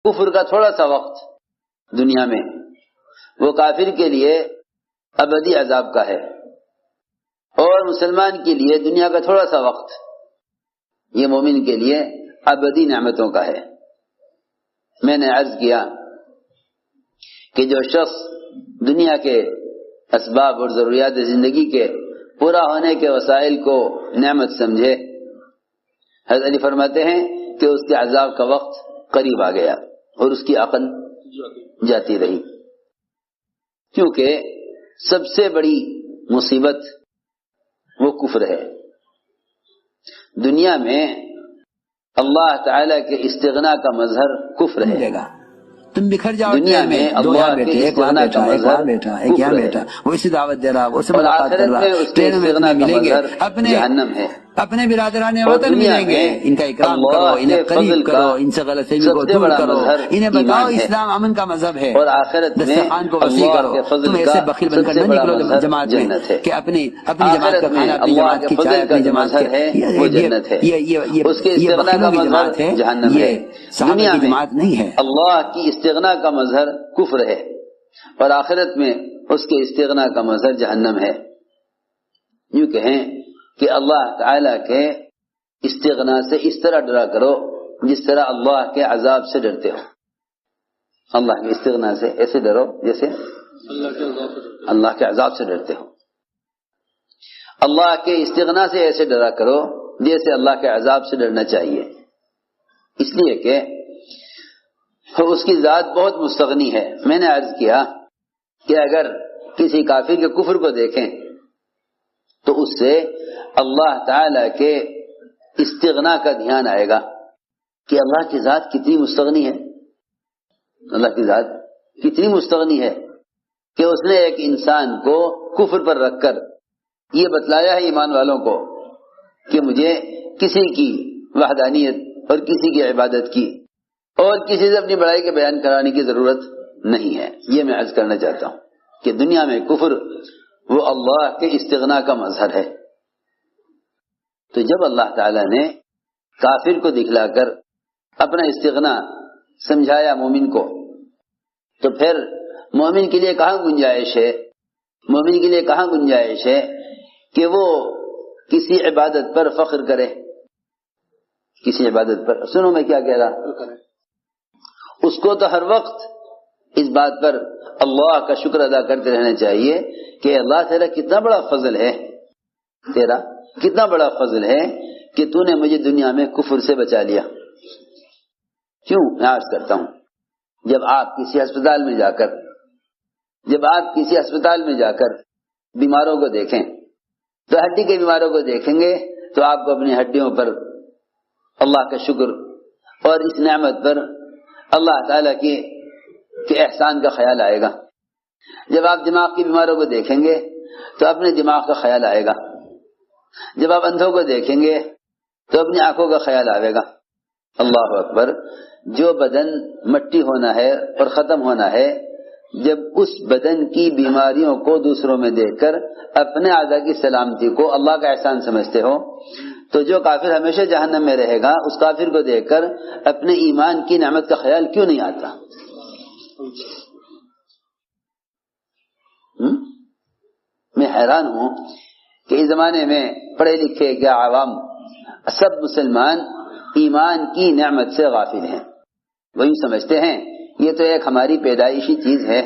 کفر کا تھوڑا سا وقت دنیا میں وہ کافر کے لیے ابدی عذاب کا ہے، اور مسلمان کے لیے دنیا کا تھوڑا سا وقت یہ مومن کے لیے ابدی نعمتوں کا ہے۔ میں نے عرض کیا کہ جو شخص دنیا کے اسباب اور ضروریات زندگی کے پورا ہونے کے وسائل کو نعمت سمجھے، حضرت علی فرماتے ہیں کہ اس کے عذاب کا وقت قریب آ گیا اور اس کی عقل جاتی رہی، کیونکہ سب سے بڑی مصیبت وہ کفر ہے۔ دنیا میں اللہ تعالی کے استغنا کا مظہر کفر ہے۔ تم بکھر جاؤ دنیا میں دو یہاں اللہ بیٹھے، کے ایک وہاں استغنا بیٹھا، کا ایک وہاں مظہر بیٹھا، ایک یہاں کفر بیٹھا، ہے، وہ اسی دعوت دے رہا، اس سے اور ملاقات کر آخرت رہا، میں اس کے ٹرینوں میں استغنا تمہیں کا ملیں گے، مظہر جہنم ہے۔ اپنے برادران اور وطن دنیا ملیں گے، میں ان کا اکرام کرو، اللہ انہیں کے قریب فضل کرو، کا ان سے غلط فہمی سب کو سے دور بڑا کرو، مظہر انہیں بتاؤ ایمان ہے، اسلام امن کا مذہب ہے، اور آخرت میں دسترخوان کو وسیع اللہ کرو۔ کے تم فضل ایسے کا بخیل بن سب کر سے نہ بڑا نکلو مظہر جماعت میں جنت ہے۔ کہ اپنی جماعت آخرت کا میں کھانا، اپنی اللہ جماعت کے کی چائے، فضل کا اپنی جو جماعت مظہر ہے وہ جنت ہے، اس کے یہ استغنا کا بخیلوں کی مظہر جماعت ہے، جہنم ہے۔ یہ صحابہ دنیا کی میں جماعت نہیں ہے۔ اللہ کی استغنا کا مظہر کفر ہے، اور آخرت میں اس کے استغنا کا مظہر جہنم ہے۔ یوں کہیں کہ اللہ تعالی کے استغنا سے اس طرح ڈرا کرو جس طرح اللہ کے عذاب سے ڈرتے ہو۔ اللہ کے استغنا سے ایسے ڈرو جیسے اللہ کے عذاب سے ڈرتے ہو۔ اللہ کے استغنا سے ایسے ڈرا کرو جیسے اللہ کے عذاب سے ڈرنا چاہیے، اس لیے کہ اس کی ذات بہت مستغنی ہے۔ میں نے عرض کیا کہ اگر کسی کافر کے کفر کو دیکھیں تو اس سے اللہ تعالی کے استغنا کا دھیان آئے گا کہ اللہ کی ذات کتنی مستغنی ہے، اللہ کی ذات کتنی مستغنی ہے کہ اس نے ایک انسان کو کفر پر رکھ کر یہ بتلایا ہے ایمان والوں کو کہ مجھے کسی کی وحدانیت اور کسی کی عبادت کی اور کسی سے اپنی بڑائی کے بیان کرانے کی ضرورت نہیں ہے۔ یہ میں عرض کرنا چاہتا ہوں کہ دنیا میں کفر وہ اللہ کے استغنا کا مظہر ہے۔ تو جب اللہ تعالی نے کافر کو دکھلا کر اپنا استغنا سمجھایا مومن کو، تو پھر مومن کے لیے کہاں گنجائش ہے، مومن کے لیے کہاں گنجائش ہے کہ وہ کسی عبادت پر فخر کرے، کسی عبادت پر۔ سنو میں کیا کہہ رہا، اس کو تو ہر وقت اس بات پر اللہ کا شکر ادا کرتے رہنا چاہیے کہ اللہ تیرا کتنا بڑا فضل ہے، تیرا کتنا بڑا فضل ہے کہ تو نے مجھے دنیا میں کفر سے بچا لیا۔ کیوں میں عرض کرتا ہوں، جب آپ کسی ہسپتال میں جا کر بیماروں کو دیکھیں تو ہڈی کے بیماروں کو دیکھیں گے تو آپ کو اپنی ہڈیوں پر اللہ کا شکر اور اس نعمت پر اللہ تعالیٰ کے احسان کا خیال آئے گا۔ جب آپ دماغ کی بیماروں کو دیکھیں گے تو اپنے دماغ کا خیال آئے گا، جب آپ اندھوں کو دیکھیں گے تو اپنی آنکھوں کا خیال آئے گا۔ اللہ اکبر۔ جو بدن مٹی ہونا ہے اور ختم ہونا ہے، جب اس بدن کی بیماریوں کو دوسروں میں دیکھ کر اپنے اعضاء کی سلامتی کو اللہ کا احسان سمجھتے ہو، تو جو کافر ہمیشہ جہنم میں رہے گا اس کافر کو دیکھ کر اپنے ایمان کی نعمت کا خیال کیوں نہیں آتا؟ میں حیران ہوں کہ اس زمانے میں پڑھے لکھے کیا عوام سب مسلمان ایمان کی نعمت سے غافل ہیں۔ وہ یوں سمجھتے ہیں یہ تو ایک ہماری پیدائشی چیز ہے،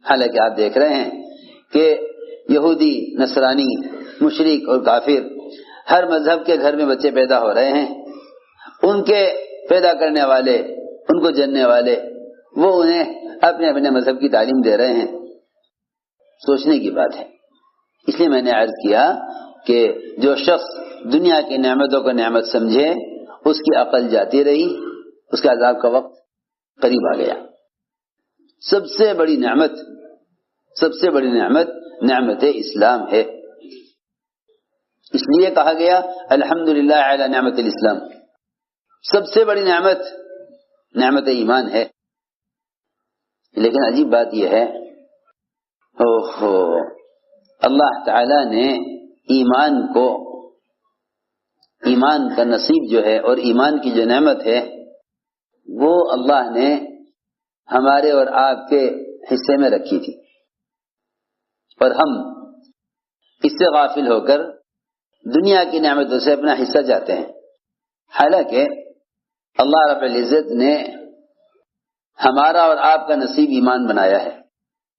حالانکہ آپ دیکھ رہے ہیں کہ یہودی، نصرانی، مشرک اور کافر ہر مذہب کے گھر میں بچے پیدا ہو رہے ہیں، ان کے پیدا کرنے والے، ان کو جننے والے، وہ انہیں اپنے اپنے مذہب کی تعلیم دے رہے ہیں۔ سوچنے کی بات ہے۔ اس لیے میں نے عرض کیا کہ جو شخص دنیا کی نعمتوں کو نعمت سمجھے اس کی عقل جاتی رہی، اس کے عذاب کا وقت قریب آ گیا۔ سب سے بڑی نعمت نعمت اسلام ہے۔ اس لیے کہا گیا الحمدللہ علی نعمت الاسلام۔ سب سے بڑی نعمت ایمان ہے۔ لیکن عجیب بات یہ ہے، اللہ تعالی نے ایمان کا نصیب جو ہے اور ایمان کی جو نعمت ہے وہ اللہ نے ہمارے اور آپ کے حصے میں رکھی تھی، اور ہم اس سے غافل ہو کر دنیا کی نعمتوں سے اپنا حصہ چاہتے ہیں، حالانکہ اللہ رب العزت نے ہمارا اور آپ کا نصیب ایمان بنایا ہے،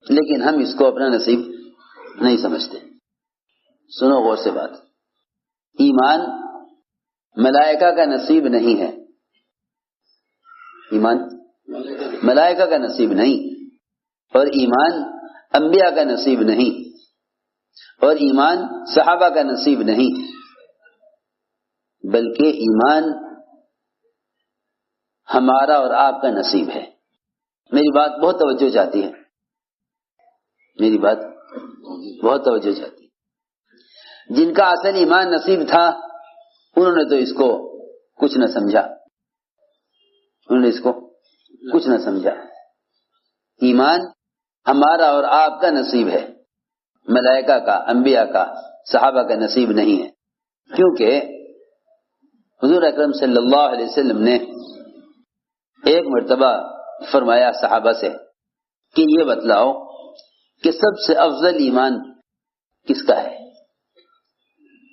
لیکن ہم اس کو اپنا نصیب نہیں سمجھتے۔ سنو غور سے بات، ایمان ملائکہ کا نصیب نہیں ہے، ایمان ملائکہ کا نصیب نہیں، اور ایمان انبیاء کا نصیب نہیں، اور ایمان صحابہ کا نصیب نہیں، بلکہ ایمان ہمارا اور آپ کا نصیب ہے۔ میری بات بہت توجہ چاہتی ہے، میری بات بہت توجہ چاہتی ہے۔ جن کا اصل ایمان نصیب تھا انہوں نے تو اس کو کچھ نہ سمجھا، انہوں نے اس کو کچھ نہ سمجھا۔ ایمان ہمارا اور آپ کا نصیب ہے، ملائکہ کا، انبیاء کا، صحابہ کا نصیب نہیں ہے، کیونکہ حضور اکرم صلی اللہ علیہ وسلم نے ایک مرتبہ فرمایا صحابہ سے کہ یہ بتلاؤ کہ سب سے افضل ایمان کس کا ہے؟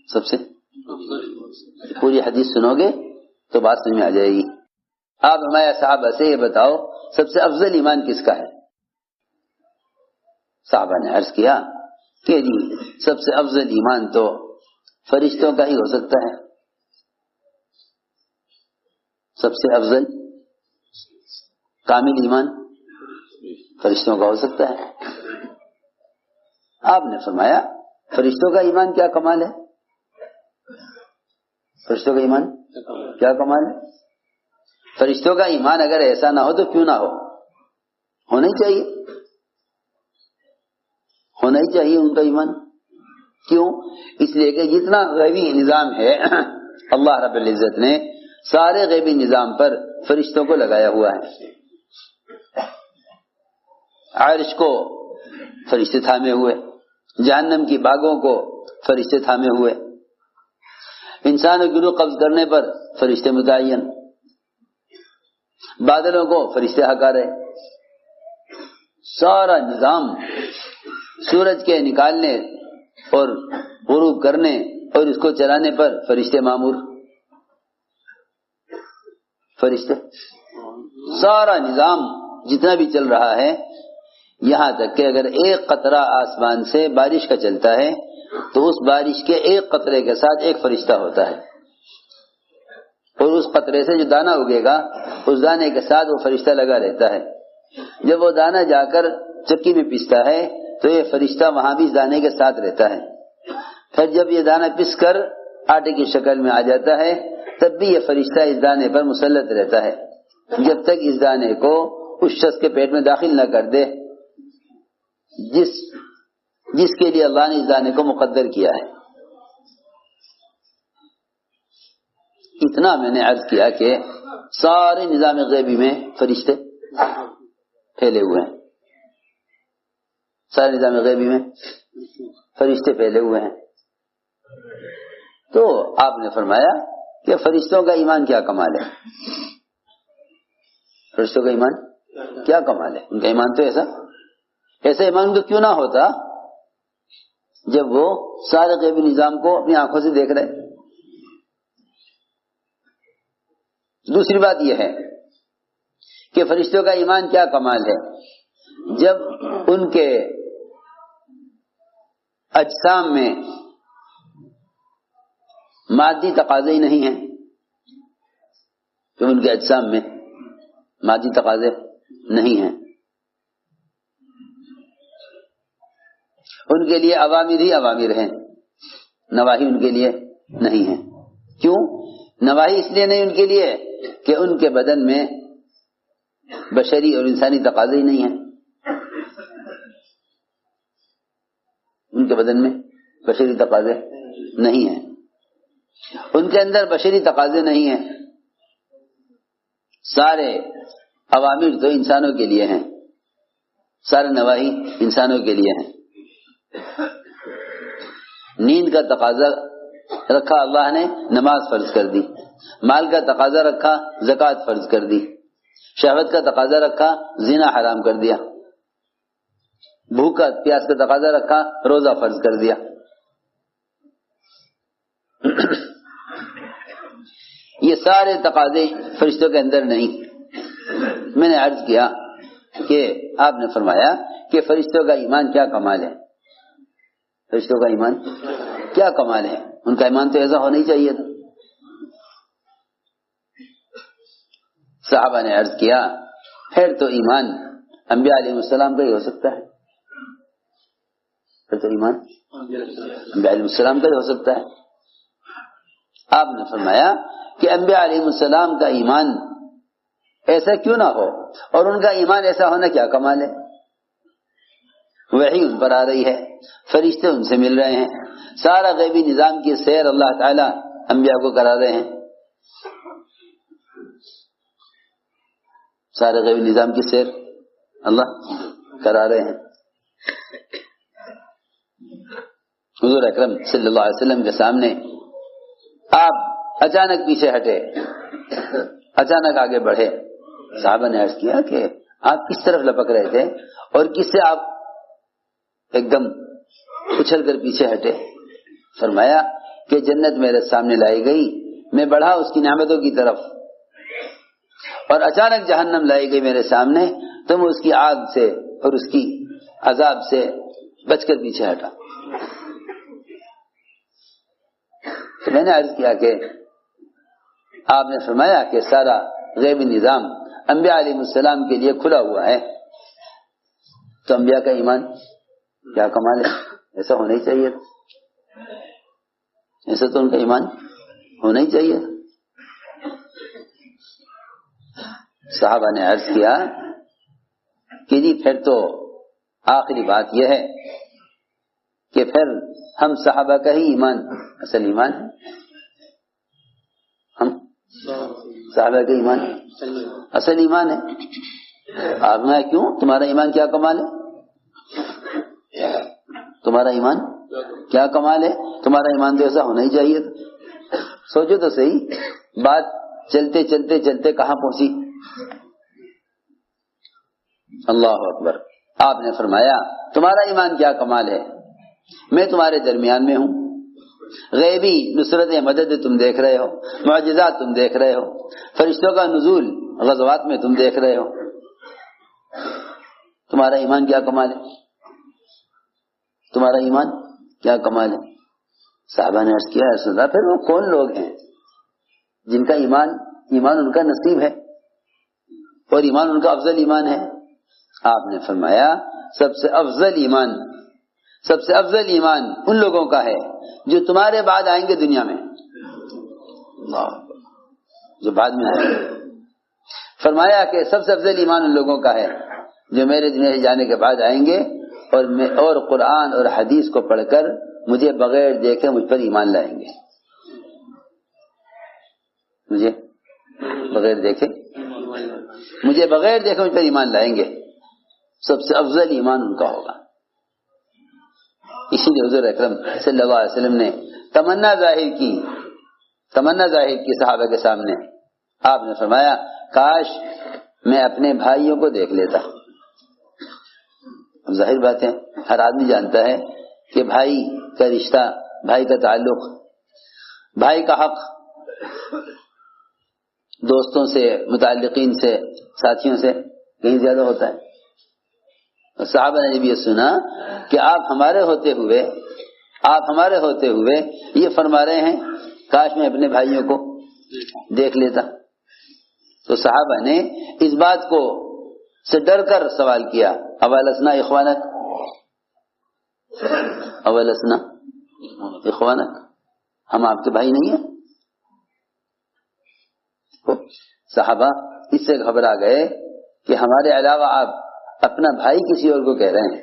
سب سے پوری حدیث سنو گے تو بات سمجھ میں آ جائے گی۔ آپ ہمارے صحابہ سے یہ بتاؤ سب سے افضل ایمان کس کا ہے؟ صحابہ نے عرض کیا کہ جی سب سے افضل ایمان تو فرشتوں کا ہی ہو سکتا ہے، سب سے افضل کامل ایمان فرشتوں کا ہو سکتا ہے۔ آپ نے فرمایا فرشتوں کا ایمان کیا کمال ہے؟ فرشتوں کا ایمان کیا کمال ہے؟ فرشتوں کا ایمان اگر ایسا نہ ہو تو کیوں نہ ہو، ہونا ہی چاہیے، ہونا ہی چاہیے ان کا ایمان۔ کیوں؟ اس لیے کہ جتنا غیبی نظام ہے اللہ رب العزت نے سارے غیبی نظام پر فرشتوں کو لگایا ہوا ہے۔ عرش کو فرشتے تھامے ہوئے، جہنم کی باغوں کو فرشتے تھامے ہوئے، انسانوں کی روح قبض کرنے پر فرشتے متعین، بادلوں کو فرشتے ہکا رہے، سارا نظام سورج کے نکالنے اور غروب کرنے اور اس کو چلانے پر فرشتے مامور، فرشتے سارا نظام جتنا بھی چل رہا ہے، یہاں تک کہ اگر ایک قطرہ آسمان سے بارش کا چلتا ہے تو اس بارش کے ایک قطرے کے ساتھ ایک فرشتہ ہوتا ہے، اور اس قطرے سے جو دانہ اگے گا اس دانے کے ساتھ وہ فرشتہ لگا رہتا ہے۔ جب وہ دانہ جا کر چکی میں پستا ہے تو یہ فرشتہ وہاں بھی اس دانے کے ساتھ رہتا ہے، پھر جب یہ دانہ پس کر آٹے کی شکل میں آ جاتا ہے تب بھی یہ فرشتہ اس دانے پر مسلط رہتا ہے جب تک اس دانے کو اس شخص کے پیٹ میں داخل نہ کر دے جس کے لیے اللہ نے اس دانے کو مقدر کیا ہے۔ اتنا میں نے عرض کیا کہ سارے نظام غیبی میں فرشتے پھیلے ہوئے ہیں، سارے نظام غیبی میں فرشتے پھیلے ہوئے ہیں۔ تو آپ نے فرمایا کہ فرشتوں کا ایمان کیا کمال ہے، فرشتوں کا ایمان کیا کمال ہے، ان کا ایمان تو ایسا ایمان تو کیوں نہ ہوتا جب وہ سارے غیبی نظام کو اپنی آنکھوں سے دیکھ رہے۔ دوسری بات یہ ہے کہ فرشتوں کا ایمان کیا کمال ہے، جب ان کے اجسام میں مادی تقاضے ہی نہیں ہیں، تو ان کے اجسام میں مادی تقاضے نہیں ہیں، ان کے لیے اوامر ہی اوامر ہیں، نواہی ان کے لیے نہیں ہیں۔ کیوں نواہی؟ اس لیے نہیں ان کے لیے کہ ان کے بدن میں بشری اور انسانی تقاضے ہی نہیں ہیں، ان کے بدن میں بشری تقاضے نہیں ہیں، ان کے اندر بشری تقاضے نہیں ہیں، سارے اوامر تو انسانوں کے لیے ہیں، سارے نواہی انسانوں کے لیے ہیں۔ نیند کا تقاضا رکھا اللہ نے، نماز فرض کر دی، مال کا تقاضا رکھا، زکوٰۃ فرض کر دی، شہوت کا تقاضا رکھا، زنا حرام کر دیا، بھوک کا پیاس کا تقاضا رکھا، روزہ فرض کر دیا۔ یہ سارے تقاضے فرشتوں کے اندر نہیں۔ میں نے عرض کیا کہ آپ نے فرمایا کہ فرشتوں کا ایمان کیا کمال ہے، فرشتوں کا ایمان کیا کمال ہے، ان کا ایمان تو ایسا ہونا ہی چاہیے تھا۔ صحابہ نے عرض کیا پھر تو ایمان انبیاء علیہ السلام کا ہی ہو سکتا ہے، پھر تو ایمان انبیاء علیہ السلام کا ہی ہو سکتا ہے۔ آپ نے فرمایا کہ انبیاء علیہ السلام کا ایمان ایسا کیوں نہ ہو، اور ان کا ایمان ایسا ہونا کیا کمال ہے؟ وحی ان پر آ رہی ہے، فرشتے ان سے مل رہے ہیں، سارا غیبی نظام کی سیر اللہ تعالی انبیاء کو کرا رہے ہیں، سارے غیبی نظام کی سیر اللہ کرا رہے ہیں۔ حضور اکرم صلی اللہ علیہ وسلم کے سامنے آپ اچانک پیچھے ہٹے، اچانک آگے بڑھے۔ صحابہ نے عرض کیا کہ آپ کس طرف لپک رہے تھے اور کس سے آپ ایک دم اچھل کر پیچھے ہٹے؟ فرمایا کہ جنت میرے سامنے لائی گئی، میں بڑھا اس کی نعمتوں کی طرف، اور اچانک جہنم لائی گئی میرے سامنے تو میں اس کی آگ سے اور اس کی عذاب سے بچ کر پیچھے ہٹا۔ تو میں نے عرض کیا کہ آپ نے فرمایا کہ سارا غیبی نظام انبیاء علیہ السلام کے لیے کھلا ہوا ہے، تو انبیاء کا ایمان کیا کمال ہے، ایسا ہونا ہی چاہیے، ایسا تو ان کا ایمان ہونا ہی چاہیے۔ صحابہ نے عرض کیا کہ جی پھر تو آخری بات یہ ہے کہ پھر ہم صحابہ کا ہی ایمان اصل ایمان ہے، ہم صحابہ کا ایمان اصل ایمان ہے۔ آپ نے کیوں، تمہارا ایمان کیا کمال ہے، تمہارا ایمان کیا کمال ہے، تمہارا ایمان تو ایسا ہونا ہی چاہیے تھا۔ سوچو تو صحیح، بات چلتے چلتے چلتے کہاں پہنچی۔ اللہ اکبر۔ آپ نے فرمایا تمہارا ایمان کیا کمال ہے، میں تمہارے درمیان میں ہوں، غیبی نصرت مدد تم دیکھ رہے ہو، معجزات تم دیکھ رہے ہو، فرشتوں کا نزول غزوات میں تم دیکھ رہے ہو، تمہارا ایمان کیا کمال ہے، تمہارا ایمان کیا کمال ہے۔ صحابہ نے عرض کیا رسول اللہ پھر وہ کون لوگ ہیں جن کا ایمان ان کا نصیب ہے اور ایمان ان کا افضل ایمان ہے؟ آپ نے فرمایا سب سے افضل ایمان ان لوگوں کا ہے جو تمہارے بعد آئیں گے دنیا میں، جو بعد میں آئیں گے۔ فرمایا کہ سب سے افضل ایمان ان لوگوں کا ہے جو میرے دنیا سے جانے کے بعد آئیں گے اور قرآن اور حدیث کو پڑھ کر مجھے بغیر دیکھے مجھ پر ایمان لائیں گے، مجھے بغیر دیکھے مجھ پر ایمان لائیں گے۔ سب سے افضل ایمان ان کا ہوگا۔ اسی لیے حضور اکرم صلی اللہ علیہ وسلم نے تمنا ظاہر کی صحابہ کے سامنے۔ آپ نے فرمایا کاش میں اپنے بھائیوں کو دیکھ لیتا۔ ظاہر بات ہے، ہر آدمی جانتا ہے کہ بھائی کا رشتہ، بھائی کا تعلق، بھائی کا حق دوستوں سے، متعلقین سے، ساتھیوں سے کہیں زیادہ ہوتا ہے۔ صحابہ نے جب یہ سنا کہ آپ ہمارے ہوتے ہوئے یہ فرما رہے ہیں کاش میں اپنے بھائیوں کو دیکھ لیتا، تو صحابہ نے اس بات کو سے ڈر کر سوال کیا اولسنا اخوانک، ہم آپ کے بھائی نہیں ہیں؟ صحابہ اس سے گھبرا گئے کہ ہمارے علاوہ آپ اپنا بھائی کسی اور کو کہہ رہے ہیں۔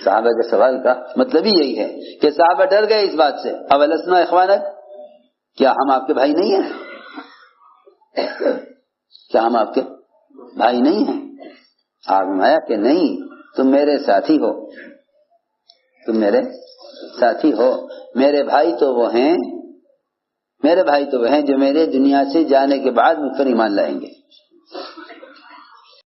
صحابہ کے سوال کا مطلب ہی یہی ہے کہ صحابہ ڈر گئے اس بات سے، اولسنا اخوانک، کیا ہم آپ کے بھائی نہیں ہیں؟ کیا ہم آپ کے بھائی نہیں ہیں؟ آپ نے فرمایا کہ نہیں، تم میرے ساتھی ہو، تم میرے ساتھی ہو، میرے بھائی تو وہ ہیں میرے بھائی تو وہ ہیں جو میرے دنیا سے جانے کے بعد مجھ پر ایمان لائیں گے.